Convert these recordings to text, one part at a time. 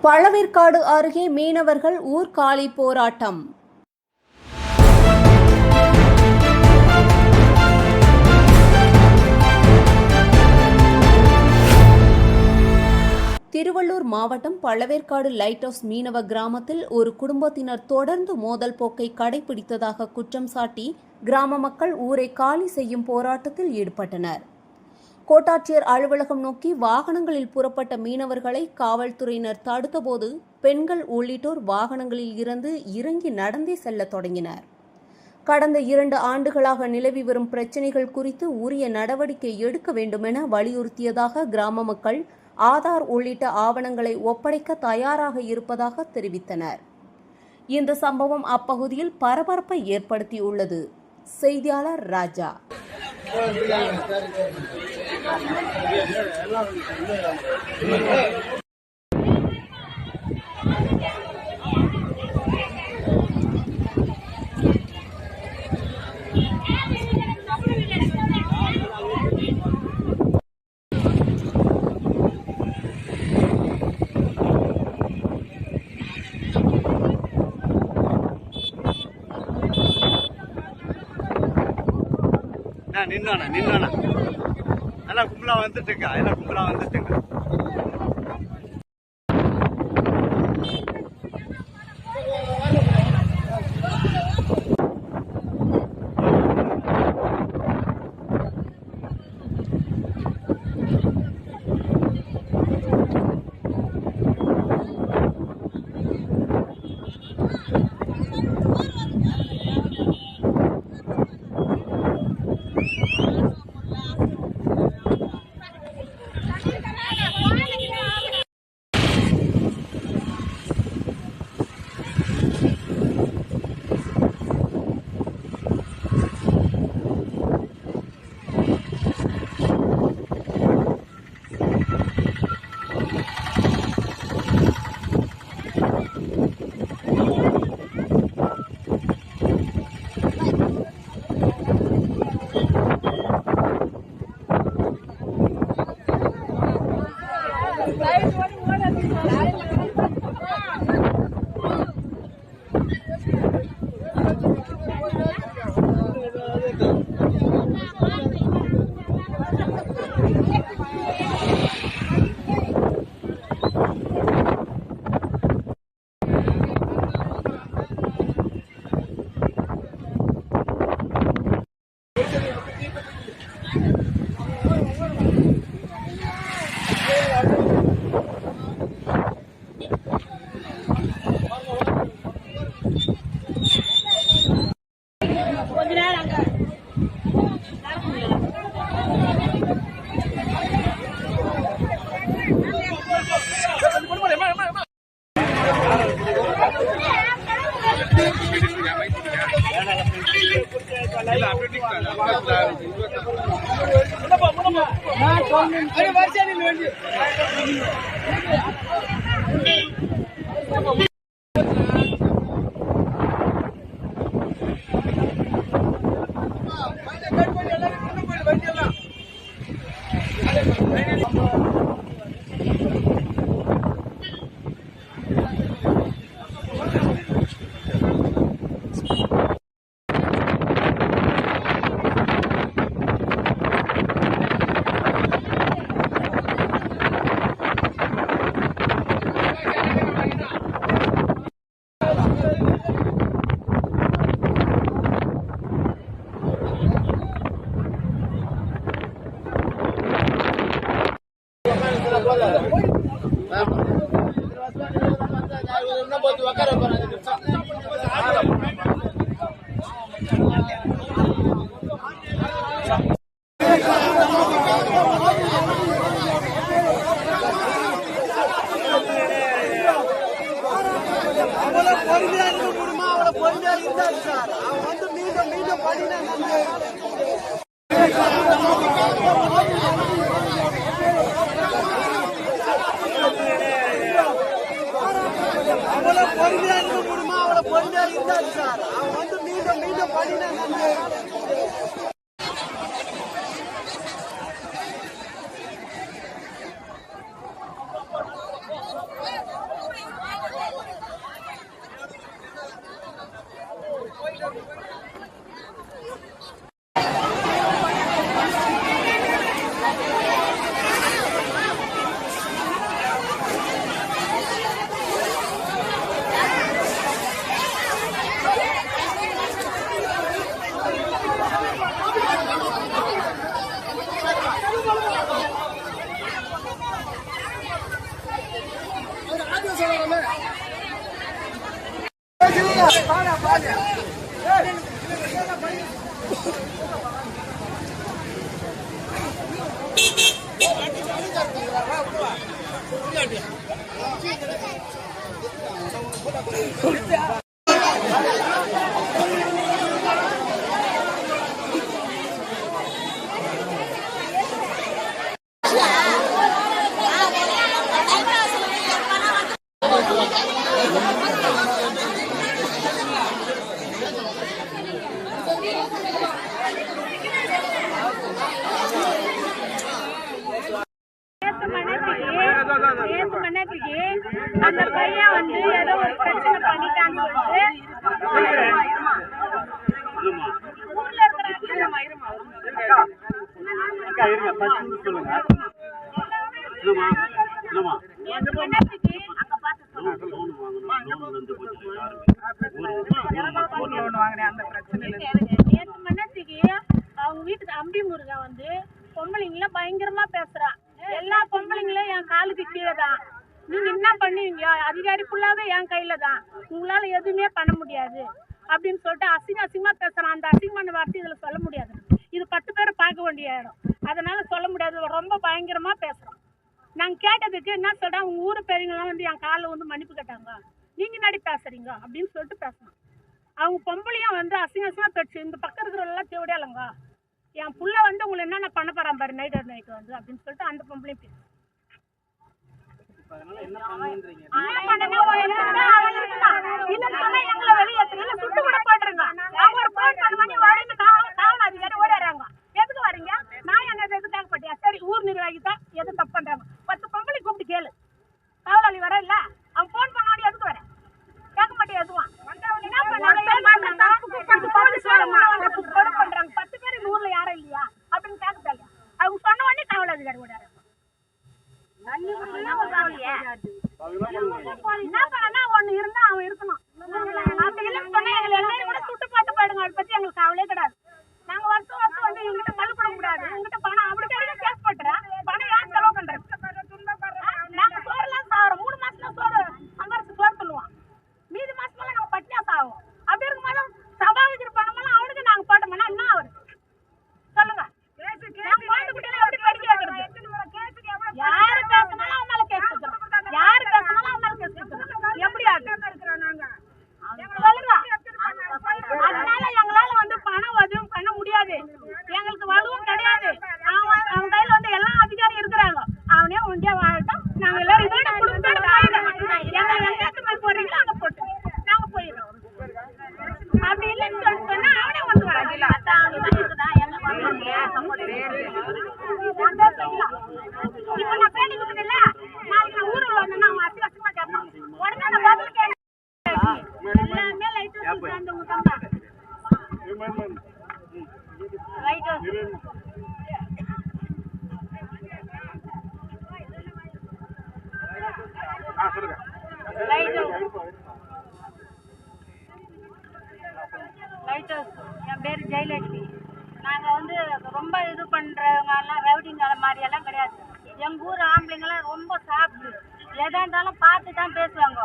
பழவேற்காடு அருகே மீனவர்கள் ஊர்காலி போராட்டம். திருவள்ளூர் மாவட்டம் பழவேற்காடு லைட் ஹவுஸ் மீனவ கிராமத்தில் ஒரு குடும்பத்தினர் தொடர்ந்து மோதல் போக்கை கடைபிடித்ததாக குற்றம் சாட்டி கிராம மக்கள் ஊரை காலி செய்யும் போராட்டத்தில் ஈடுபட்டனர். கோட்டாட்சியர் அலுவலகம் நோக்கி வாகனங்களில் புறப்பட்ட மீனவர்களை காவல்துறையினர் தடுத்தபோது பெண்கள் உள்ளிட்டோர் வாகனங்களில் இருந்து இறங்கி நடந்தே செல்ல தொடங்கினர். கடந்த 2 ஆண்டுகளாக நிலவி வரும் பிரச்சினைகள் குறித்து உரிய நடவடிக்கை எடுக்க வேண்டுமென வலியுறுத்தியதாக கிராம மக்கள் ஆதார் உள்ளிட்ட ஆவணங்களை ஒப்படைக்க தயாராக இருப்பதாக தெரிவித்தனர். இந்த சம்பவம் அப்பகுதியில் பரபரப்பை ஏற்படுத்தியுள்ளது. செய்தியாளர் ராஜா. நின்னா எல்லாம் கும்பலா வந்துட்டுங்க. அந்த பையன் வந்து ஏதோ ஒரு பிரச்சனை பண்ணிட்டான்னு அவங்க வீட்டுக்கு அம்பி முருகன் வந்து பொம்பளைங்கள பயங்கரமா பேசுறான். எல்லா பொம்பளைங்களும் என் காலுக்கு கீழே தான். நீங்க என்ன பண்ணுவீங்க? அதிகாரி ஃபுல்லாவே என் கையில தான். உங்களால எதுவுமே பண்ண முடியாது அப்படின்னு சொல்லிட்டு அசிங்கமா பேசுறான். அந்த அசிங்கமான வார்த்தை இதுல சொல்ல முடியாது. இது 10 பேரை பார்க்க வேண்டிய இடம், அதனால சொல்ல முடியாது. ரொம்ப பயங்கரமா பேசுறான். நாங்க கேட்டதுக்கு என்ன சொல்றேன், உங்க ஊரு பெரியவங்களாம் வந்து என் காலில் வந்து மன்னிப்பு கேட்டாங்க, நீங்க நடி பேசுறீங்க அப்படின்னு சொல்லிட்டு பேசணும். அவங்க பொம்பளையும் வந்து அசிங்கமா பேச்சு. இந்த பக்கம் இருக்கிறவெல்லாம் தேவையில்லைங்க, என் புள்ள வந்து உங்களை என்னென்ன பண்ண போறான் பாரு நைட்டு வந்து அப்படின்னு சொல்லிட்டு அந்த பொம்பளையும் பேசு. சுட்டு கூட போட்டுருங்க. அவங்க ஒரு போன் பண்ணி காவல் அதிகாரி ஓடிடுறாங்க. எதுக்கு வரீங்க? நான் என்ன எதுக்காக பட்டியா? சரி, ஊர் நிர்வாகி தான் எது தப்பு பண்றாங்க. 10 பொம்பளை கூப்பிட்டு கேளு. காவலாளி வர இல்ல, அவன் போன் பண்ணாடி எதுக்கு வர? கேட்க மாட்டேன். எதுவும் பண்றாங்க. 10 பேர் இந்த ஊர்ல யாரும் இல்லையா அப்படின்னு கேட்க. அவங்க சொன்ன உடனே காவல் அதிகாரி ஓடுறாங்க. என்ன பண்ணா ஒண்ணு இருந்தா அவன் இருக்கணும். எல்லாரும் கூட சுட்டு பாட்டு போயிடுங்க. அதை பத்தி எங்களுக்கு கவலையே கிடையாது. நாங்க வருஷம் வந்து எங்கிட்ட மல்லு கொடுக்க கூடாது. எங்கிட்ட பணம் அப்படி கேஸ் போட்டுறேன். பணம் யார் செலவு பண்றது? நாங்க சோறுலாம் சாவோம். 3 மாசம் சோறு சம்பாரிச்சு சோறு சொல்லுவோம். மீதி மாசமெல்லாம் நாங்க பட்டினியா சாவோம். அப்படி இருக்கும்போது சபாவிக்கிற பணமெல்லாம் அவனுக்கு நாங்க போட்டோம்னா என்ன அவரு சொல்லுங்க? எப்படி படிக்க வைக்கிறது? யாரு பேசினாலும் அவன் மேல கேஸ் கொடுக்குறோம். யாரு பேசினாலும் அவன் மேல கேஸ் கொடுக்குறோம். எப்படி சொல்லுங்க? அதனால எங்களால வந்து பணம் எதுவும் பண்ண முடியாது. எங்களுக்கு வலுவும் கிடையாது. அவன் கையில வந்து எல்லா அதிகாரியும் இருக்கிறாங்க. அவனே உண்டியா வாழட்டும். நாங்க எல்லாரும் இதோட குடும்பத்தோட எங்க போறீங்களோ அங்க போட்டு நாங்க போயிடுறோம். அப்படி இல்லைன்னு சொல்லிட்டு சொன்னா அவனே வந்து வராங்க. இப்ப நான் பேட்டி கொடுத்ததில்ல, நாளைக்கு நான் ஊருக்கு வரணும்னா அவன் அசிங்கமா கேட்பான். உடனே நான் பதில் கேட்க எல்லாமே லைட் ஹவுஸ் சேர்ந்தவங்க தான். லைட் ஹவுஸ் என் பேரு ஜெயலட்சுமி. நாங்க வந்து ரொம்ப இது பண்றவங்க ரவுடிங்க மாதிரி எல்லாம் கிடையாது. எங்க ஊர் ஆம்பளைங்கெல்லாம் ரொம்ப சாப்பிட்டு எதா இருந்தாலும் பார்த்து தான் பேசுவாங்க.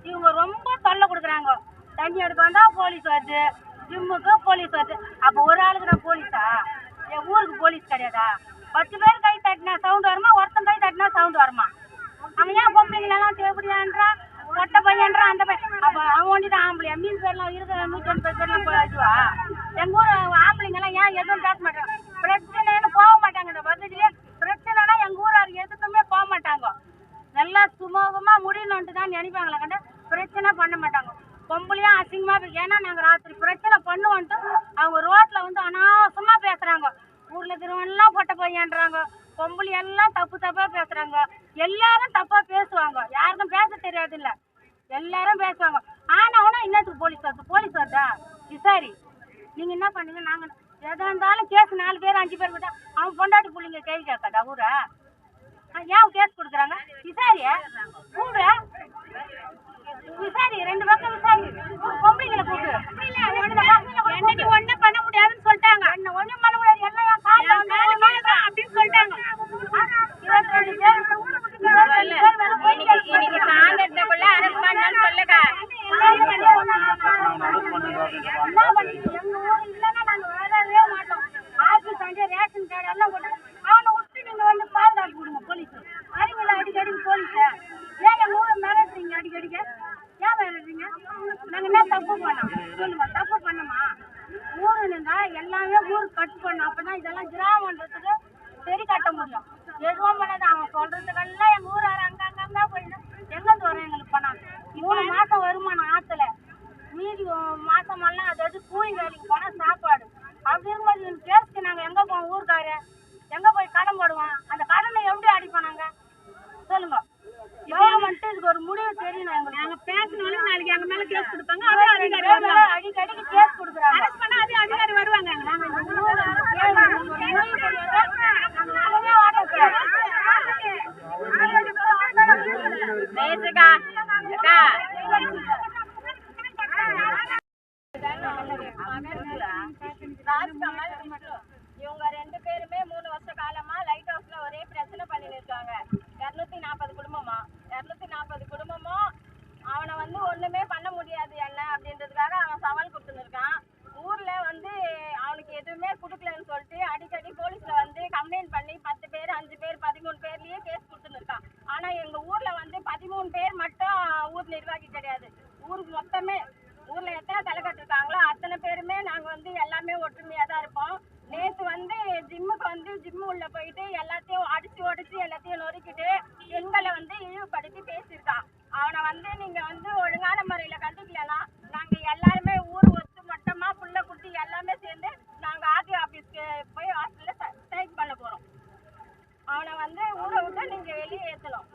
இவங்க ரொம்ப தொல்லை கொடுக்குறாங்க. தண்ணி எடுக்க வந்தா போலீஸ் வருது, ஜிம்முக்கு போலீஸ் வருது. அப்போ ஒரு ஆளுக்கு நான் போலீஸா? என் ஊருக்கு போலீஸ் கிடையாதா? 10 பேர் கை தட்டினா சவுண்ட் வருமா? ஒருத்தன் கை தட்டினா சவுண்ட் வருமா? அவன் ஏன் பொம்பளைங்களெல்லாம் தேவையான்றான், ஒட்ட பையன்றான், அந்த பையன். அப்போ அவன் ஒண்டிதான் ஆம்பளையா? மீன் பேர்லாம் இருக்கிற 150 பேர்லாம் இதுவா? எங்க ஊர் ஆம்பளைங்கெல்லாம் ஏன் எதுவும் பேச மாட்டாங்க? பிரச்சனைன்னு போக மாட்டாங்க. இந்த பகுதியிலே பிரச்சனைனா எங்க ஊரார் எதுக்குமே போக மாட்டாங்க. நல்லா சுமூகமா முடியணுன்ட்டு தான் நினைப்பாங்களே கண்டு பிரச்சனை பண்ண மாட்டாங்க. பொம்பளையா அசிங்கமா இருக்கு. ஏன்னா நாங்க ராத்திரி பிரச்சனை பண்ணுவோன்ட்டு அவங்க ரோட்ல வந்து அனாவசமா பேசுறாங்க. ஊர்ல இருக்கிறவங்கெல்லாம் பொட்ட பையன்றாங்க. பொம்பளை எல்லாம் தப்பா பேசுறாங்க. எல்லாரும் தப்பா பேசுவாங்க. யாருக்கும் பேச தெரியாது இல்ல, எல்லாரும் பேசுவாங்க. ஆனாவும் இன்னத்துக்கு போலீஸ் வருதா? விசாரி. நீங்க என்ன பண்ணுங்க? நாங்க எதா இருந்தாலும் கேஸ் 4 பேர் 5 பேர் விட்டா அவன் பொண்டாட்டி பிள்ளைங்க கேள்வி கேட்காதா ஊரா? ஏன் கேஸ் கொடுக்குறாங்க? விசாரிய கூடு, விசாரி. 2 பக்கம் விசாரி. பொம்பளைங்களை கூடு. என்னைக்கு ஒண்ணும் பண்ண முடியாதுன்னு சொல்லிட்டாங்க. என்ன ஒண்ணும் பண்ண முடியாது, எல்லாம் என் காலில் அப்படின்னு சொல்லிட்டாங்க. 22 பேர் இன்னைக்கு சாயந்தரத்துக்குள்ள அரெஸ்ட் பண்ணான்னு சொல்லுங்க. சொல்றீங்க? நாங்க என்ன தப்பு பண்ணோம் சொல்லுங்க, தப்பு பண்ணுமா? ஊருன்னா எல்லாமே ஊர் கட் பண்ணும், அப்பதான் இதெல்லாம் கிராமன்றதுக்கு சரி கட்ட முடியும். எதுவும் பண்ணாது, அவன் சொல்றதுக்கெல்லாம் எங்க ஊராரு அங்கங்க போயிடும். எங்க வரும் எங்களுக்கு பணம்? 3 மாசம் வருமானம் ஆத்துல, மீதி மாசமெல்லாம் அதாவது கூலி வேலைக்கு போனா சாப்பாடு. அப்படி இருக்கும்போது கேஸ்க்கு நாங்க எங்க போவோம்? ஊருக்காரு எங்க போய் கடன் போடுவோம்? அந்த கடனை எப்படி அடிப்போம் நாங்க சொல்லுங்க? கவர்மெண்ட் இதுக்கு ஒரு முடிவு தெரியணும் எங்களுக்கு. நாங்க பேசணும், நாளைக்கு எங்க மேல கேஸ் கொடுப்பாங்க, அடிக்கடிக்கு கேஸ் கொடுக்குறாங்க. அரெஸ்ட் பண்ணா அதே அதிகாரி வருவாங்க. நாங்க இந்த ஊர்ல இவங்க 2 பேருமே 3 வருஷ காலமா லைட் ஹவுஸ்ல ஒரே பிரச்சனை பண்ணிட்டு இருக்காங்க. 240 குடும்பமா 240 குடும்பமும் அவனை வந்து ஒண்ணுமே பண்ண முடியாது என்ன அப்படின்றதுக்காக அவன் சவால் கொடுத்துன்னு இருக்கான். ஊர்ல வந்து அவனுக்கு எதுவுமே கொடுக்கலன்னு சொல்லிட்டு அடிக்கடி போலீஸ்ல வந்து கம்ப்ளைண்ட் பண்ணி 10 பேர் 5 பேர் 13 பேர்லயே கேஸ் கொடுத்துன்னு இருக்கான். ஆனா எங்க ஊர்ல வந்து 13 பேர் மட்டும் ஊர் நிர்வாகி கிடையாது. ஊருக்கு மொத்தமே ஊர்ல எத்தனை தலைக்கட்டு இருக்காங்களோ அத்தனை பேருமே நாங்க வந்து எல்லாமே ஒற்றுமையா தான் இருப்போம். நேற்று வந்து ஜிம்மு உள்ள போயிட்டு எல்லாத்தையும் அடிச்சு ஒடிச்சு எல்லாத்தையும் நொறுக்கிட்டு எங்களை வந்து இழிவுபடுத்தி பேசியிருக்கான். அவனை வந்து நீங்க வந்து ஒழுங்கான முறையில கண்டுக்கலனா நாங்க எல்லாருமே ஊர் ஒத்து மொத்தமா புள்ள குட்டி எல்லாமே சேர்ந்து நாங்க ஆர்டி ஆபீஸ்க்கு போய் ஹாஸ்டல்ல ஸ்ட்ரைக் பண்ண போறோம். அவனை வந்து ஊரை விட்டு நீங்க வெளியே ஏத்தணும்.